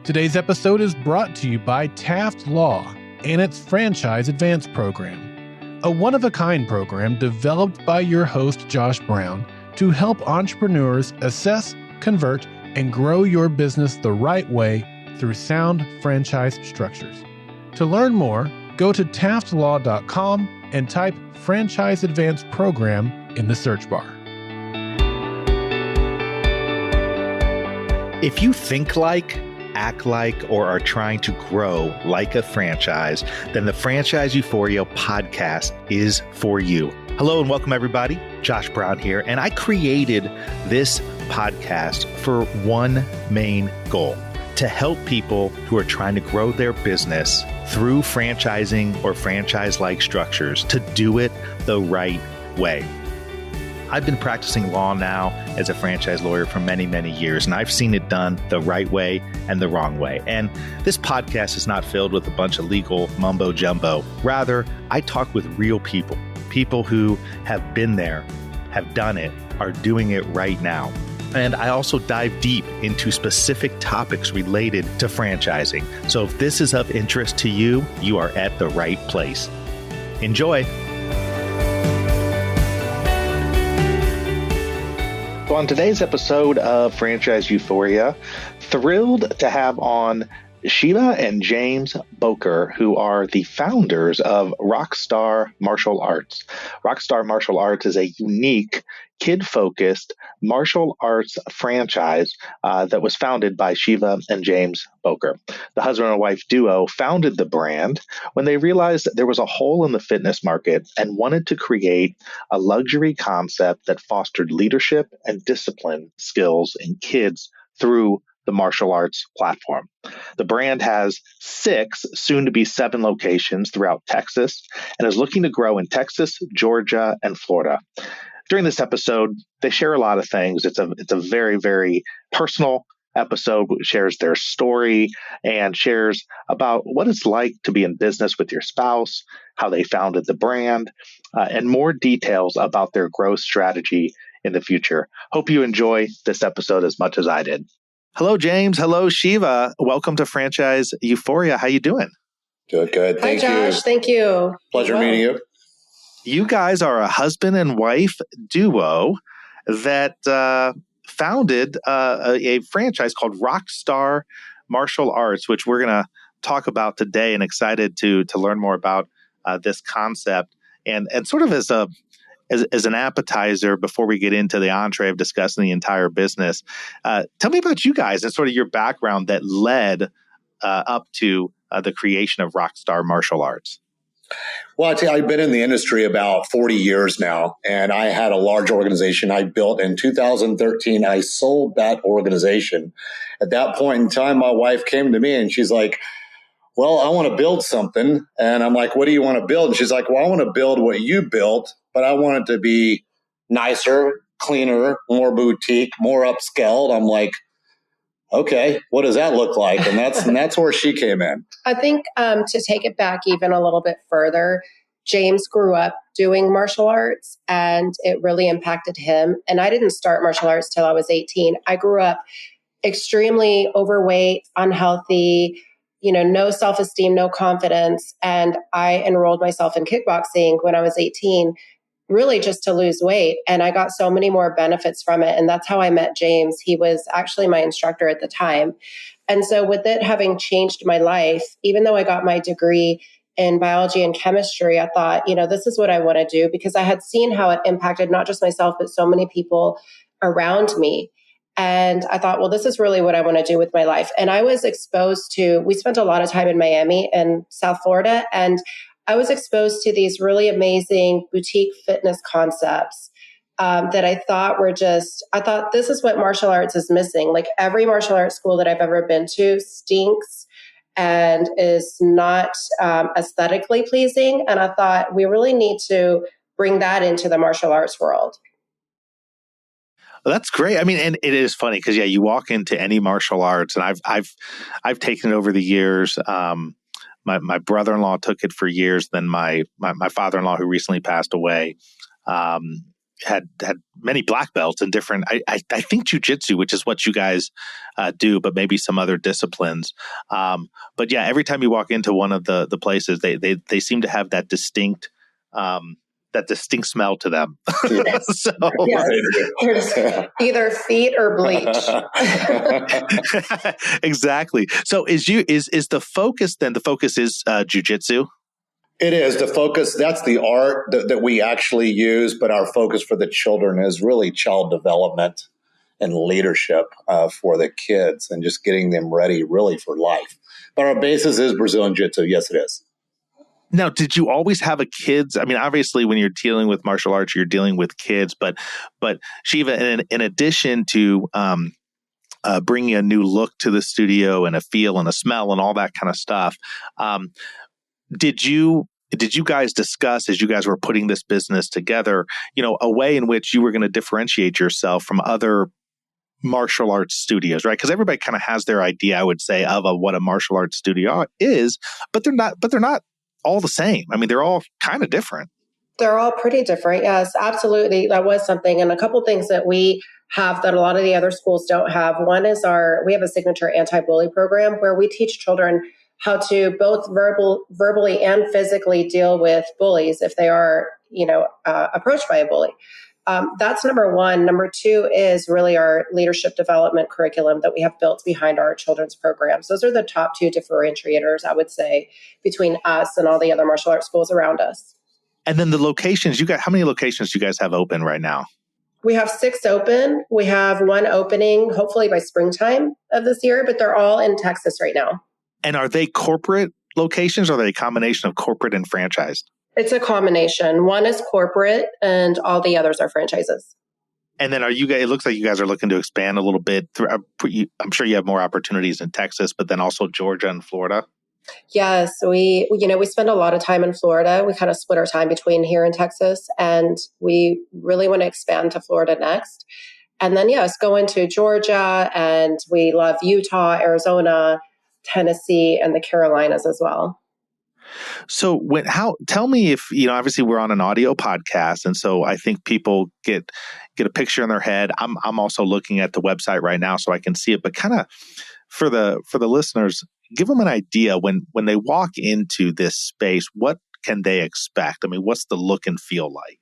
Today's episode is brought to you by Taft Law and its Franchise Advance program, a one-of-a-kind program developed by your host, Josh Brown, to help entrepreneurs assess, convert, and grow your business the right way through sound franchise structures. To learn more, go to taftlaw.com and type Franchise Advance Program in the search bar. If you think like, act like, or are trying to grow like a franchise, then the Franchise Euphoria podcast is for you. Hello and welcome everybody. Josh Brown here, and I created this podcast for one main goal: to help people who are trying to grow their business through franchising or franchise-like structures to do it the right way. I've been practicing law now as a franchise lawyer for many, many years, and I've seen it done the right way and the wrong way. And this podcast is not filled with a bunch of legal mumbo jumbo. Rather, I talk with real people, people who have been there, have done it, are doing it right now. And I also dive deep into specific topics related to franchising. So if this is of interest to you, you are at the right place. Enjoy. So on today's episode of Franchise Euphoria, thrilled to have on Shiva and James Boecker, who are the founders of Rockstar Martial Arts. Rockstar Martial Arts is a unique, kid-focused martial arts franchise that was founded by Shiva and James Boecker. The husband and wife duo founded the brand when they realized that there was a hole in the fitness market and wanted to create a luxury concept that fostered leadership and discipline skills in kids through the martial arts platform. The brand has 6, soon to be 7 locations throughout Texas and is looking to grow in Texas, Georgia, and Florida. During this episode, they share a lot of things. It's a very, very personal episode, which shares their story and shares about what it's like to be in business with your spouse, how they founded the brand, and more details about their growth strategy in the future. Hope you enjoy this episode as much as I did. Hello, James. Hello, Shiva. Welcome to Franchise Euphoria. How you doing? Doing good. Hi, Josh. Thank you. Pleasure meeting you. You guys are a husband and wife duo that founded a franchise called Rockstar Martial Arts, which we're going to talk about today, and excited to learn more about this concept. And sort of as an appetizer before we get into the entree of discussing the entire business, tell me about you guys and sort of your background that led up to the creation of Rockstar Martial Arts. Well, I tell you, I've been in the industry about 40 years now, and I had a large organization I built in 2013. I sold that organization. At that point in time, my wife came to me and she's like, well, I want to build something. And I'm like, what do you want to build? And she's like, well, I want to build what you built, but I want it to be nicer, cleaner, more boutique, more upscaled. I'm like, okay, what does that look like? And that's where she came in. I think to take it back even a little bit further, James grew up doing martial arts and it really impacted him. And I didn't start martial arts till I was 18. I grew up extremely overweight, unhealthy, no self-esteem, no confidence. And I enrolled myself in kickboxing when I was 18, really just to lose weight. And I got so many more benefits from it. And that's how I met James. He was actually my instructor at the time. And so with it having changed my life, even though I got my degree in biology and chemistry, I thought, this is what I want to do, because I had seen how it impacted not just myself, but so many people around me. And I thought, well, this is really what I want to do with my life. And I was exposed to, we spent a lot of time in Miami and South Florida, and I was exposed to these really amazing boutique fitness concepts that I thought I thought this is what martial arts is missing. Like every martial arts school that I've ever been to stinks and is not aesthetically pleasing. And I thought we really need to bring that into the martial arts world. Well, that's great. I mean, and it is funny because you walk into any martial arts, and I've taken it over the years. My brother-in-law took it for years. Then my father-in-law, who recently passed away, had many black belts in different, I think jujitsu, which is what you guys do, but maybe some other disciplines. But yeah, every time you walk into one of the places, they seem to have that distinct smell to them. Yes. So Yes. Either feet or bleach. Exactly. So is the focus then? The focus is jujitsu. It is the focus. That's the art that we actually use, but our focus for the children is really child development and leadership for the kids and just getting them ready really for life. But our basis is Brazilian Jiu-Jitsu. Yes, it is. Now, did you always have a kids? I mean, obviously, when you're dealing with martial arts, you're dealing with kids. But Shiva, in addition to bringing a new look to the studio and a feel and a smell and all that kind of stuff, did you guys discuss, as you guys were putting this business together, a way in which you were going to differentiate yourself from other martial arts studios, right? Because everybody kind of has their idea, I would say, of what a martial arts studio is, but they're not all the same. I mean, they're all kind of different. They're all pretty different. Yes, absolutely. That was something. And a couple things that we have that a lot of the other schools don't have. One is we have a signature anti-bully program where we teach children how to both verbally and physically deal with bullies if they are, approached by a bully. That's number one. Number two is really our leadership development curriculum that we have built behind our children's programs. Those are the top two differentiators, I would say, between us and all the other martial arts schools around us. And then the locations, how many locations do you guys have open right now? We have 6 open. We have 1 opening, hopefully by springtime of this year, but they're all in Texas right now. And are they corporate locations or are they a combination of corporate and franchised? It's a combination. One is corporate and all the others are franchises. And then it looks like you guys are looking to expand a little bit. I'm sure you have more opportunities in Texas, but then also Georgia and Florida. Yes, we spend a lot of time in Florida. We kind of split our time between here and Texas, and we really want to expand to Florida next. And then, yes, go into Georgia, and we love Utah, Arizona, Tennessee, and the Carolinas as well. So tell me if, obviously we're on an audio podcast. And so I think people get a picture in their head. I'm also looking at the website right now so I can see it, but kind of for the listeners, give them an idea when they walk into this space, what can they expect? I mean, what's the look and feel like?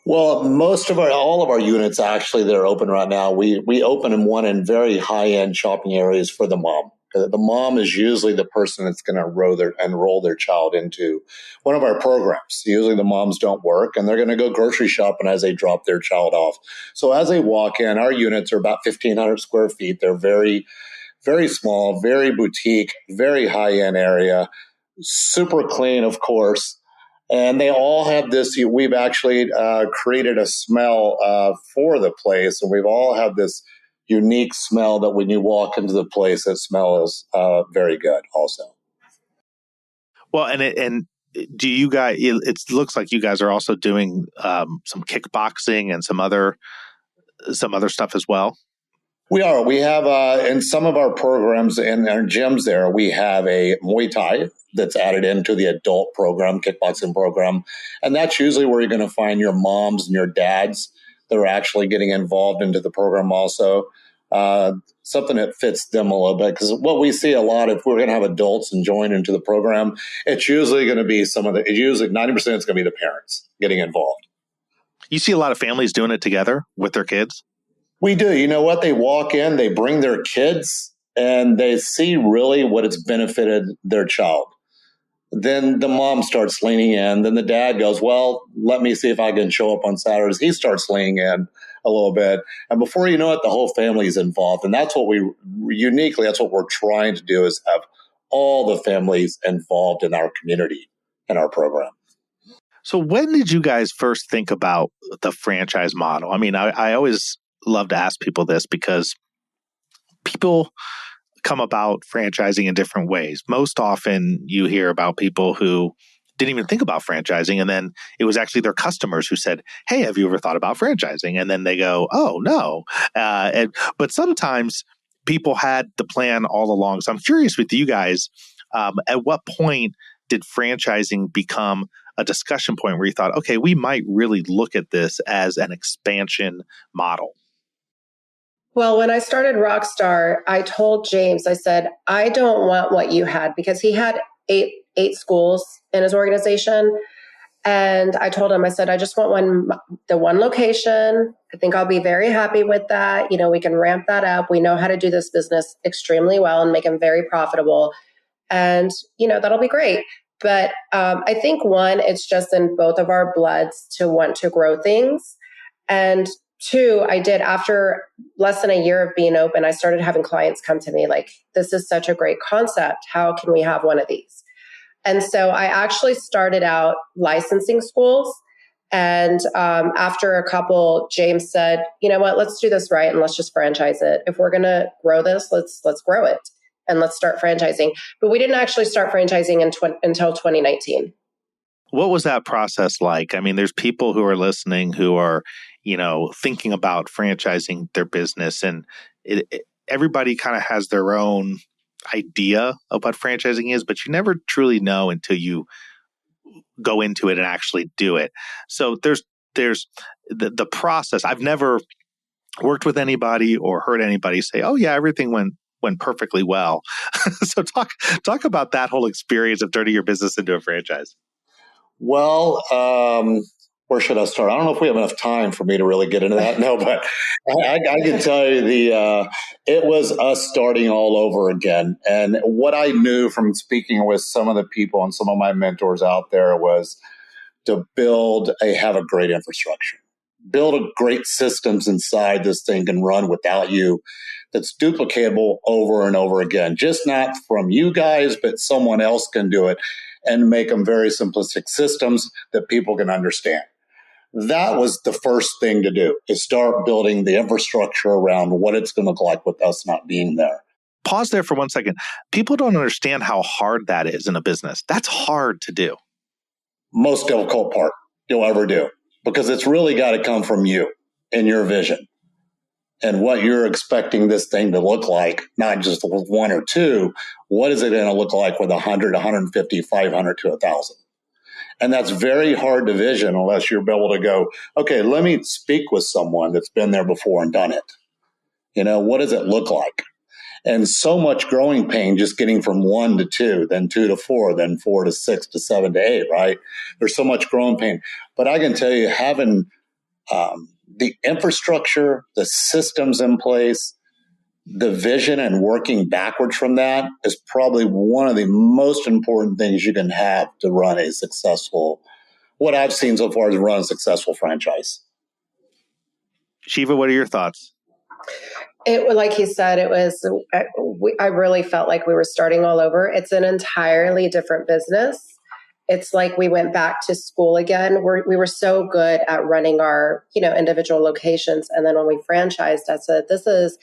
Well, all of our units actually that are open right now, we open in one in very high-end shopping areas for the mom. The mom is usually the person that's going to enroll their child into one of our programs. Usually the moms don't work and they're going to go grocery shopping as they drop their child off. So as they walk in, our units are about 1,500 square feet. They're very, very small, very boutique, very high-end area, super clean, of course. And they all have this, we've actually created a smell for the place. And we've all have this unique smell that when you walk into the place, that smell is very good also. Well, and do you guys, it looks like you guys are also doing some kickboxing and some other stuff as well. We are. We have in some of our programs in our gyms there, we have a Muay Thai that's added into the adult program, kickboxing program. And that's usually where you're going to find your moms and your dads that are actually getting involved into the program also. Something that fits them a little bit. Because what we see a lot, if we're going to have adults and join into the program, it's usually going to be 90% is going to be the parents getting involved. You see a lot of families doing it together with their kids? We do. You know what? They walk in, they bring their kids, and they see really what it's benefited their child. Then the mom starts leaning in. Then the dad goes, well, let me see if I can show up on Saturdays. He starts leaning in a little bit. And before you know it, the whole family is involved. And that's what that's what we're trying to do, is have all the families involved in our community and our program. So when did you guys first think about the franchise model? I mean, I always love to ask people this because people come about franchising in different ways. Most often you hear about people who didn't even think about franchising, and then it was actually their customers who said, hey, have you ever thought about franchising? And then they go, oh, no. But sometimes people had the plan all along. So I'm curious with you guys, at what point did franchising become a discussion point where you thought, okay, we might really look at this as an expansion model? Well, when I started Rockstar, I told James, I said, I don't want what you had, because he had eight schools in his organization. And I told him, I said, I just want the one location. I think I'll be very happy with that. We can ramp that up. We know how to do this business extremely well and make them very profitable. And, that'll be great. But I think one, it's just in both of our bloods to want to grow things. And two, I did, after less than a year of being open, I started having clients come to me like, this is such a great concept. How can we have one of these? And so I actually started out licensing schools. And after a couple, James said, you know what, let's do this right. And let's just franchise it. If we're going to grow this, let's grow it and let's start franchising. But we didn't actually start franchising until 2019. What was that process like? I mean, there's people who are listening who are, thinking about franchising their business, and everybody kind of has their own idea of what franchising is, but you never truly know until you go into it and actually do it. So there's the process. I've never worked with anybody or heard anybody say, "Oh yeah, everything went perfectly well." So talk about that whole experience of turning your business into a franchise. Well, where should I start? I don't know if we have enough time for me to really get into that. No, but I can tell you it was us starting all over again. And what I knew from speaking with some of the people and some of my mentors out there was to have a great infrastructure, build a great systems inside this thing can run without you, that's duplicatable over and over again, just not from you guys, but someone else can do it and make them very simplistic systems that people can understand. That was the first thing to do, is start building the infrastructure around what it's going to look like with us not being there. Pause there for 1 second. People don't understand how hard that is in a business. That's hard to do. Most difficult part you'll ever do, because it's really got to come from you and your vision and what you're expecting this thing to look like, not just with one or two. What is it going to look like with 100, 150, 500 to 1,000? And that's very hard to vision unless you're able to go, okay, let me speak with someone that's been there before and done it. What does it look like? And so much growing pain just getting from 1 to 2, then 2 to 4, then 4 to 6 to 7 to 8, right? There's so much growing pain. But I can tell you, having the infrastructure, the systems in place, the vision, and working backwards from that is probably one of the most important things you can have to run a successful, what I've seen so far is run a successful franchise. Shiva, what are your thoughts? Like he said, I really felt like we were starting all over. It's an entirely different business. It's like we went back to school again. We were so good at running our, individual locations. And then when we franchised, I said, this is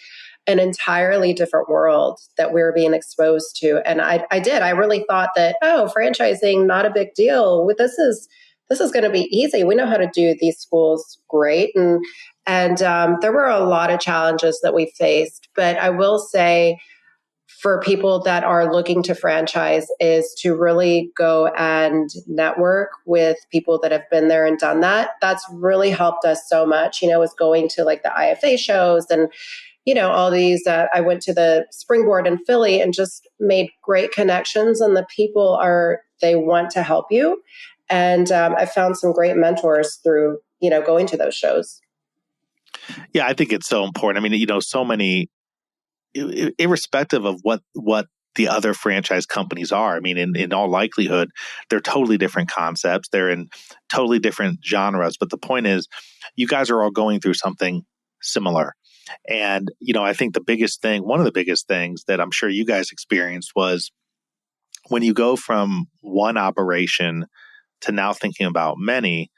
an entirely different world that we were being exposed to. And I really thought that, franchising, not a big deal. This is going to be easy. We know how to do these schools great. And there were a lot of challenges that we faced. But I will say, for people that are looking to franchise, is to really go and network with people that have been there and done that. That's really helped us so much, is going to like the IFA shows and, all these. I went to the Springboard in Philly and just made great connections, and the people they want to help you. And I found some great mentors through, going to those shows. Yeah, I think it's so important. I mean, so many, irrespective of what the other franchise companies are, I mean, in all likelihood, they're totally different concepts. They're in totally different genres. But the point is, you guys are all going through something similar. And, I think one of the biggest things that I'm sure you guys experienced was when you go from one operation to now thinking about many,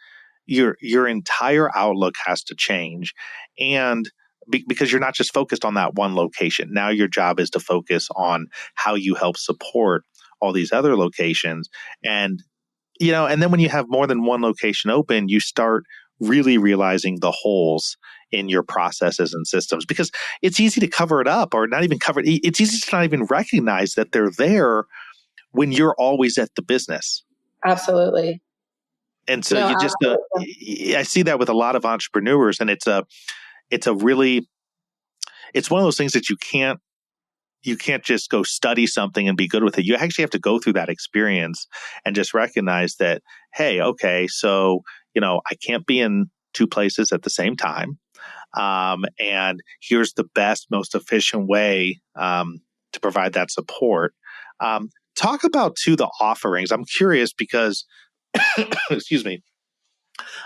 your entire outlook has to change. And because you're not just focused on that one location. Now your job is to focus on how you help support all these other locations. And, and then when you have more than one location open, you start really realizing the holes in your processes and systems, because it's easy to cover it up, or not even cover it. It's easy to not even recognize that they're there when you're always at the business. Absolutely. And so I see that with a lot of entrepreneurs, and it's one of those things that you can't just go study something and be good with it. You actually have to go through that experience and just recognize that, hey, okay, so, I can't be in two places at the same time. And here's the best, most efficient way to provide that support. Talk about, too, the offerings. I'm curious because, excuse me,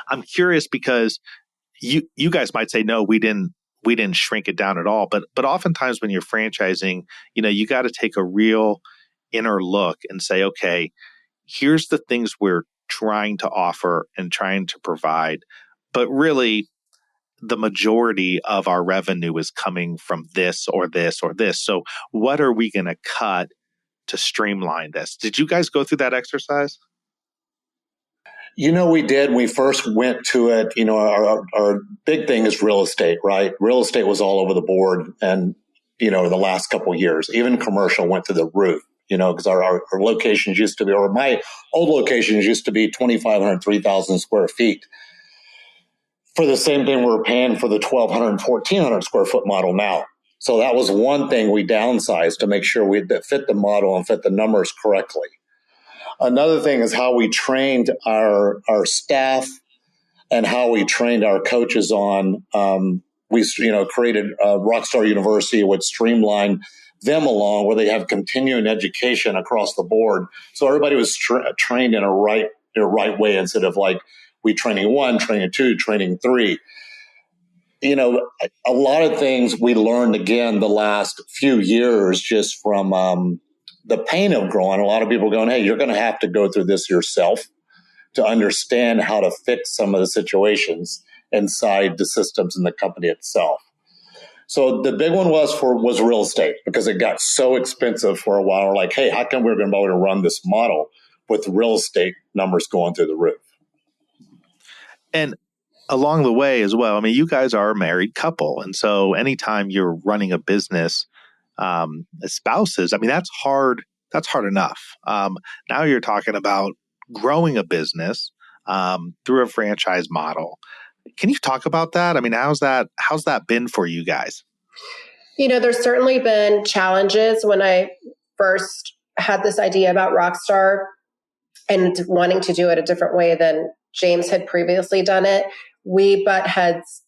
I'm curious because you guys might say, no, we didn't shrink it down at all. But oftentimes when you're franchising, you got to take a real inner look and say, okay, here's the things we're trying to offer and trying to provide. But really, the majority of our revenue is coming from this or this or this. So what are we going to cut to streamline this? Did you guys go through that exercise? We did. We first went to it. Our big thing is real estate, right? Real estate was all over the board. And, the last couple of years, even commercial went to the roof, because our locations used to be, or my old locations used to be 2,500, 3,000 square feet. For the same thing we're paying for the 1,200, 1,400 square foot model now. So that was one thing we downsized to make sure we fit the model and fit the numbers correctly. Another thing is how we trained our staff and how we trained our coaches on. We created Rockstar University, which streamlined them along, where they have continuing education across the board. So everybody was trained in a right way, instead of like we training 1, training 2, training 3. A lot of things we learned again the last few years just from the pain of growing. A lot of people going, hey, you're going to have to go through this yourself to understand how to fix some of the situations inside the systems in the company itself. So the big one was real estate, because it got so expensive for a while. We're like, hey, how come we're going to be able to run this model with real estate numbers going through the roof? And along the way as well, I mean, you guys are a married couple. And so anytime you're running a business as spouses, I mean, that's hard. That's hard enough. Now you're talking about growing a business through a franchise model. Can you talk about that? I mean, how's that been for you guys? There's certainly been challenges. When I first had this idea about Rockstar and wanting to do it a different way than James had previously done it, we butt heads.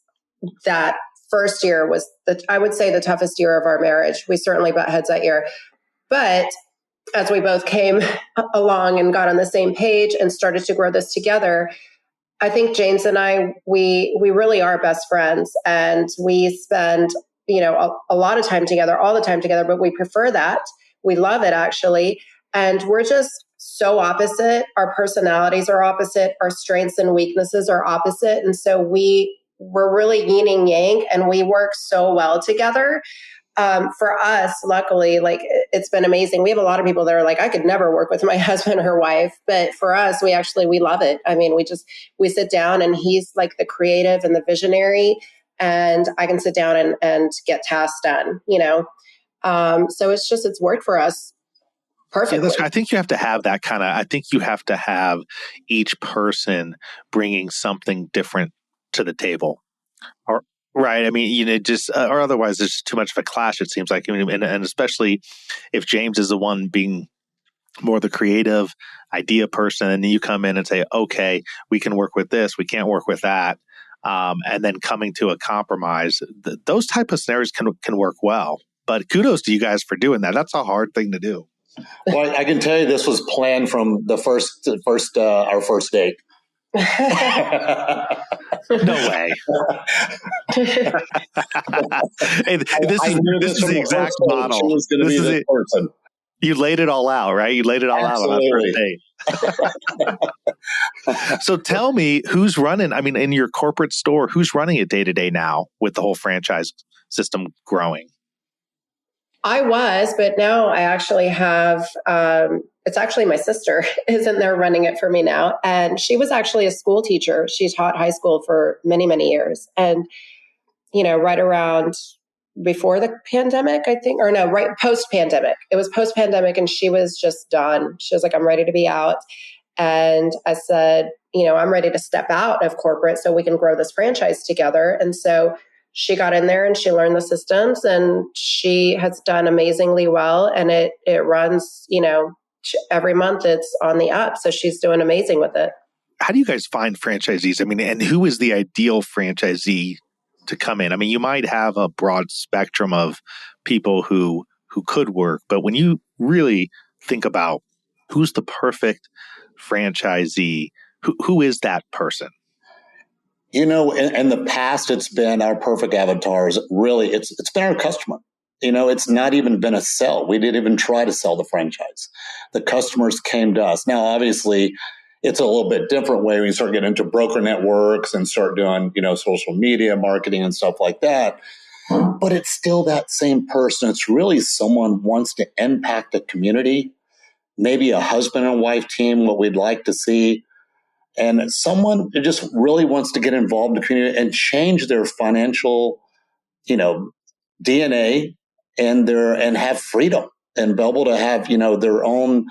That first year was, I would say, the toughest year of our marriage. We certainly butt heads that year. But as we both came along and got on the same page and started to grow this together, I think James and I, we really are best friends, and we spend, a lot of time together, all the time together, but we prefer that. We love it, actually. And we're just so opposite. Our personalities are opposite. Our strengths and weaknesses are opposite. And so we're really yin and yang, and we work so well together. For us, luckily, it's been amazing. We have a lot of people that are like, I could never work with my husband or wife. But for us, we love it. I mean, we sit down, and he's like the creative and the visionary, and I can sit down and get tasks done, So it's worked for us perfectly. Yeah, I think you have to have that I think you have to have each person bringing something different to the table. Right. I mean, or otherwise there's too much of a clash, it seems like. And especially if James is the one being more the creative idea person, and you come in and say, okay, we can work with this, we can't work with that. And then coming to a compromise, those type of scenarios can work well. But kudos to you guys for doing that. That's a hard thing to do. Well, I can tell you this was planned from the our first date. No way. Hey, this is the exact model. You laid it all out, right? You laid it all Absolutely. out on that first day. So tell me, who's running? I mean, in your corporate store, who's running it day to day now with the whole franchise system growing? I was, but now I actually have, it's actually my sister is in there running it for me now. And she was actually a school teacher. She taught high school for many, many years. And, right around before the pandemic, I think, or no, right post-pandemic. It was post-pandemic, and she was just done. She was like, I'm ready to be out. And I said, I'm ready to step out of corporate so we can grow this franchise together. And so she got in there and she learned the systems, and she has done amazingly well. And it runs, every month it's on the up. So she's doing amazing with it. How do you guys find franchisees? I mean, and who is the ideal franchisee to come in? I mean, you might have a broad spectrum of people who could work, but when you really think about who's the perfect franchisee, who is that person? In the past, it's been our perfect avatars. Really, it's been our customer. It's not even been a sell. We didn't even try to sell the franchise. The customers came to us. Now, obviously, it's a little bit different way when you start getting into broker networks and start doing, social media marketing and stuff like that. But it's still that same person. It's really someone who wants to impact a community, maybe a husband and wife team, what we'd like to see. And someone who just really wants to get involved in the community and change their financial, DNA and have freedom and be able to have, their own,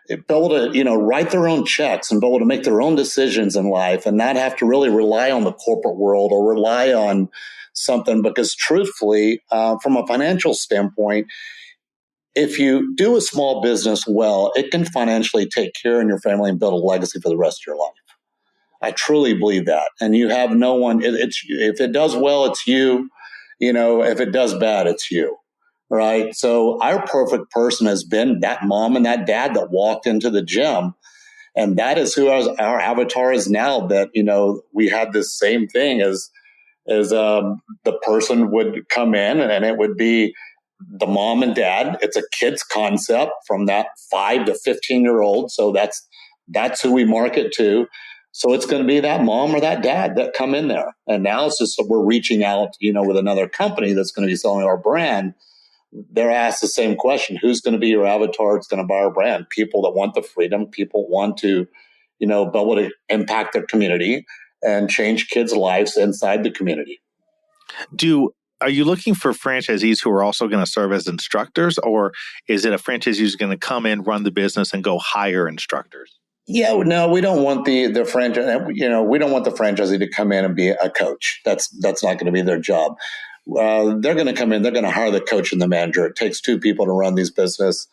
be able to, write their own checks and be able to make their own decisions in life and not have to really rely on the corporate world or rely on something. Because truthfully, from a financial standpoint, if you do a small business well, it can financially take care of your family and build a legacy for the rest of your life. I truly believe that. And you have no one, if it does well, it's you. If it does bad, it's you. Right. So our perfect person has been that mom and that dad that walked into the gym. And that is who our avatar is now, that, we had this same thing as the person would come in and it would be the mom and dad. It's a kid's concept from that 5 to 15-year-old. So that's who we market to. So it's going to be that mom or that dad that come in there. And now it's just we're reaching out, with another company that's going to be selling our brand. They're asked the same question: who's going to be your avatar that's going to buy our brand? People that want the freedom, people want to, be able to impact their community and change kids' lives inside the community. Are you looking for franchisees who are also going to serve as instructors, or is it a franchisee who's going to come in, run the business, and go hire instructors? Yeah, no, we don't want the franchise. We don't want the franchisee to come in and be a coach. That's not going to be their job. They're going to come in. They're going to hire the coach and the manager. It takes two people to run these business.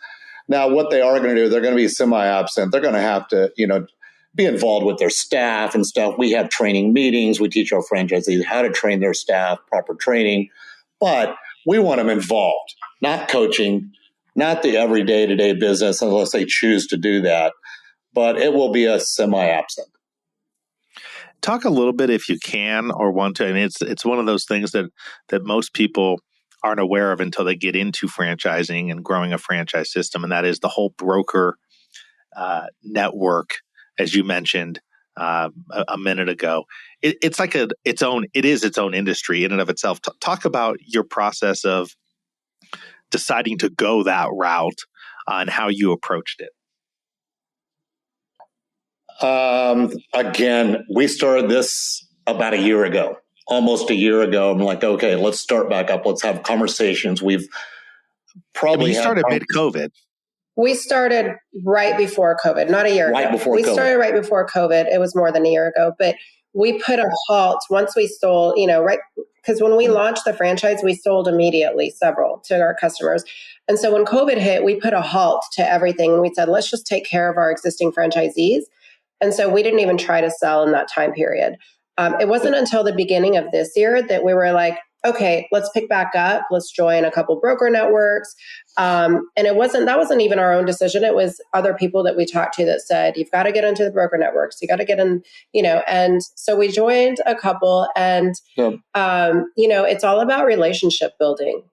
Now, what they are going to do, they're going to be semi-absent. They're going to have to, be involved with their staff and stuff. We have training meetings. We teach our franchisees how to train their staff, proper training. But we want them involved, not coaching, not the everyday to-day business unless they choose to do that. But it will be a semi-absent. Talk a little bit, if you can or want to. I mean, it's one of those things that most people aren't aware of until they get into franchising and growing a franchise system, and that is the whole broker network, as you mentioned a minute ago. It's like its own industry in and of itself. Talk about your process of deciding to go that route and how you approached it. Again, we started this about a year ago, almost a year ago. I'm like, okay, let's start back up. Let's have conversations. We've probably started mid-COVID. We started right before COVID, not a year ago. We started right before COVID. It was more than a year ago, but we put a halt once we sold, right. Because when we launched the franchise, we sold immediately several to our customers. And so when COVID hit, we put a halt to everything. And we said, let's just take care of our existing franchisees. And so we didn't even try to sell in that time period. It wasn't until the beginning of this year that we were like, okay, let's pick back up. Let's join a couple broker networks. And that wasn't even our own decision. It was other people that we talked to that said, you've got to get into the broker networks. You got to get in, and so we joined a couple, and, it's all about relationship building.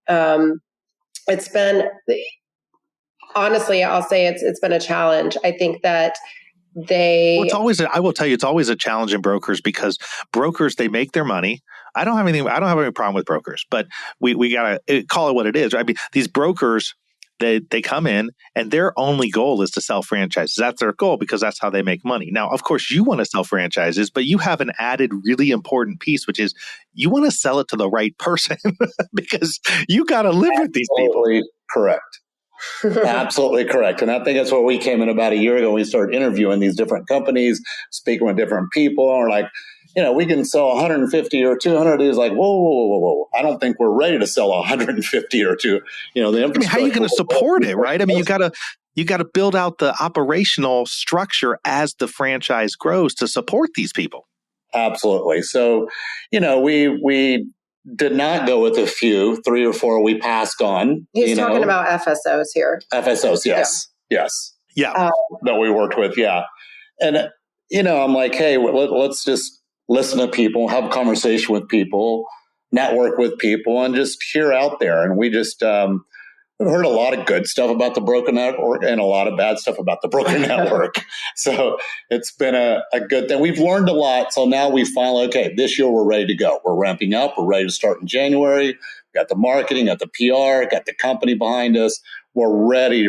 It's been, honestly, I'll say it's been a challenge. I think that I will tell you, it's always a challenge in brokers, because brokers, they make their money. I don't have any problem with brokers, but we got to call it what it is. I mean, these brokers, They come in and their only goal is to sell franchises. That's their goal because that's how they make money. Now, of course, you want to sell franchises, but you have an added really important piece, which is you want to sell it to the right person because you got to live with these people. Absolutely correct. Absolutely correct. And I think that's where we came in about a year ago. We started interviewing these different companies, speaking with different people, and we're like, we can sell 150 or 200. He's like, whoa. I don't think we're ready to sell 150 or two. How are you going to support it, right? I mean, you got to build out the operational structure as the franchise grows to support these people. Absolutely. So, we did not go with a few, 3 or 4 we passed on. He's talking about FSOs here. FSOs, yes. Yeah. Yeah. That we worked with, yeah. And, I'm like, hey, let's just listen to people, have a conversation with people, network with people, and just hear out there. And we just we've heard a lot of good stuff about the broker network and a lot of bad stuff about the broker network. So it's been a good thing. We've learned a lot. So now we finally, this year we're ready to go. We're ramping up. We're ready to start in January. Got the marketing, got the PR, got the company behind us. We're ready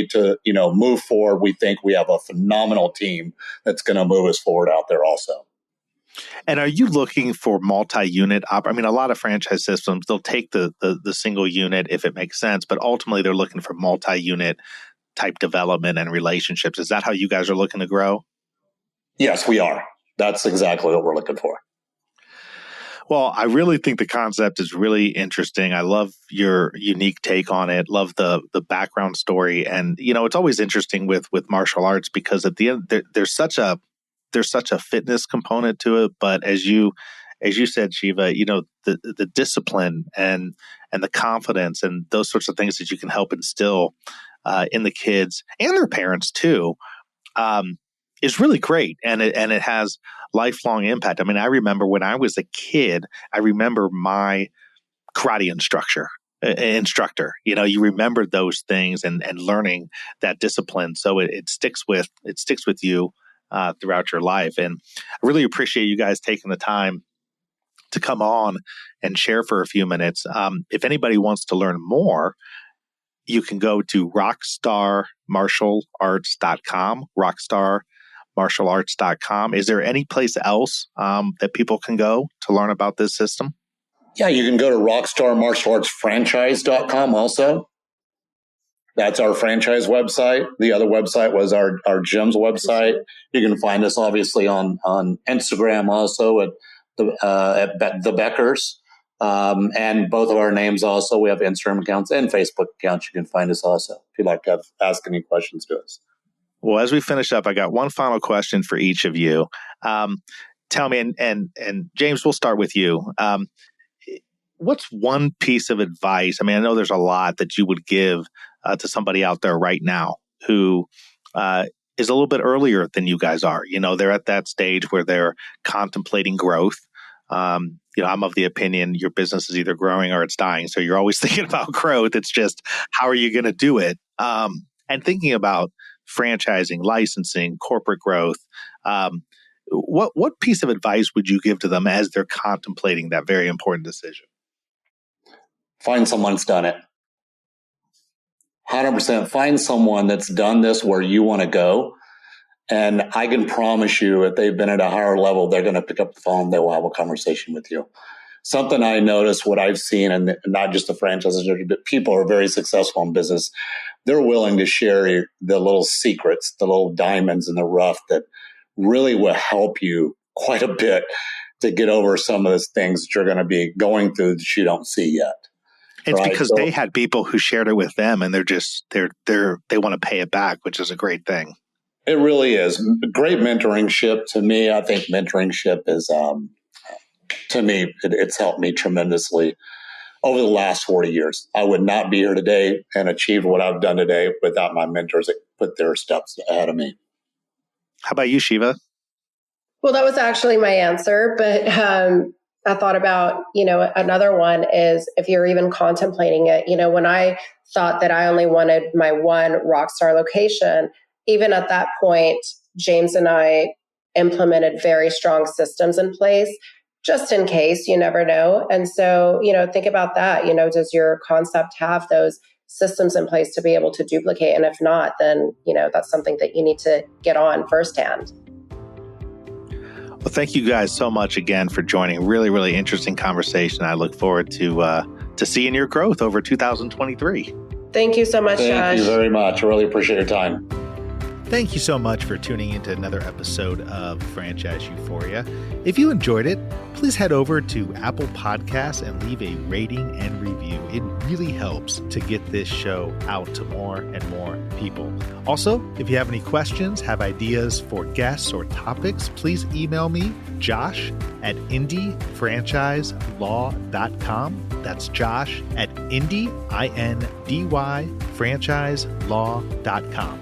to move forward. We think we have a phenomenal team that's going to move us forward out there also. And are you looking for multi-unit? A lot of franchise systems, they'll take the single unit if it makes sense, but ultimately they're looking for multi-unit type development and relationships. Is that how you guys are looking to grow? Yes, we are. That's exactly what we're looking for. Well, I really think the concept is really interesting. I love your unique take on it. Love the background story. And, it's always interesting with martial arts because at the end, there's such a fitness component to it, but as you said, Shiva, the discipline and the confidence and those sorts of things that you can help instill in the kids and their parents too, is really great, and it has lifelong impact. I remember when I was a kid, I remember my karate instructor. You remember those things and learning that discipline, so it sticks with you throughout your life. And I really appreciate you guys taking the time to come on and share for a few minutes. If anybody wants to learn more, you can go to rockstarmartialarts.com, rockstarmartialarts.com. Is there any place else that people can go to learn about this system? Yeah, you can go to rockstarmartialartsfranchise.com also. That's our franchise website. The other website was our gym's website. You can find us obviously on Instagram also at the Boeckers, and both of our names also. We have Instagram accounts and Facebook accounts. You can find us also if you'd like to ask any questions to us. Well, as we finish up, I got one final question for each of you. Tell me, and James, we'll start with you. What's one piece of advice? I know there's a lot that you would give to somebody out there right now who is a little bit earlier than you guys are. They're at that stage where they're contemplating growth. I'm of the opinion your business is either growing or it's dying. So you're always thinking about growth. It's just, how are you going to do it? And thinking about franchising, licensing, corporate growth. What piece of advice would you give to them as they're contemplating that very important decision? Find someone that's done it. 100%. Find someone that's done this where you want to go. And I can promise you, if they've been at a higher level, they're going to pick up the phone. They will have a conversation with you. Something I noticed, what I've seen, and not just the franchises, but people are very successful in business. They're willing to share the little secrets, the little diamonds in the rough that really will help you quite a bit to get over some of those things that you're going to be going through that you don't see yet. It's right? Because they had people who shared it with them, and they want to pay it back, which is a great thing. It really is. Great mentorship. To me, I think mentorship is, to me, it's helped me tremendously over the last 40 years. I would not be here today and achieve what I've done today without my mentors that put their steps ahead of me. How about you, Shiva? Well, that was actually my answer, but I thought about, another one is if you're even contemplating it, when I thought that I only wanted my one Rockstar location, even at that point, James and I implemented very strong systems in place just in case, you never know. And so, think about that, does your concept have those systems in place to be able to duplicate. And if not, then, that's something that you need to get on firsthand. Well, thank you guys so much again for joining. Really, really interesting conversation. I look forward to seeing your growth over 2023. Thank you so much, Josh. Thank you very much. I really appreciate your time. Thank you so much for tuning into another episode of Franchise Euphoria. If you enjoyed it, please head over to Apple Podcasts and leave a rating and review. It really helps to get this show out to more and more people. Also, if you have any questions, have ideas for guests or topics, please email me, josh@indyfranchiselaw.com. That's Josh at franchiselaw.com.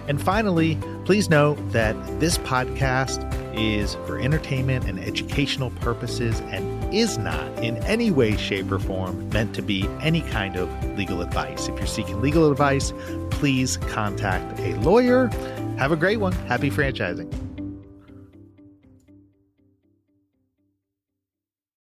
And finally, please note that this podcast is for entertainment and educational purposes and is not in any way, shape, or form meant to be any kind of legal advice. If you're seeking legal advice, please contact a lawyer. Have a great one. Happy franchising.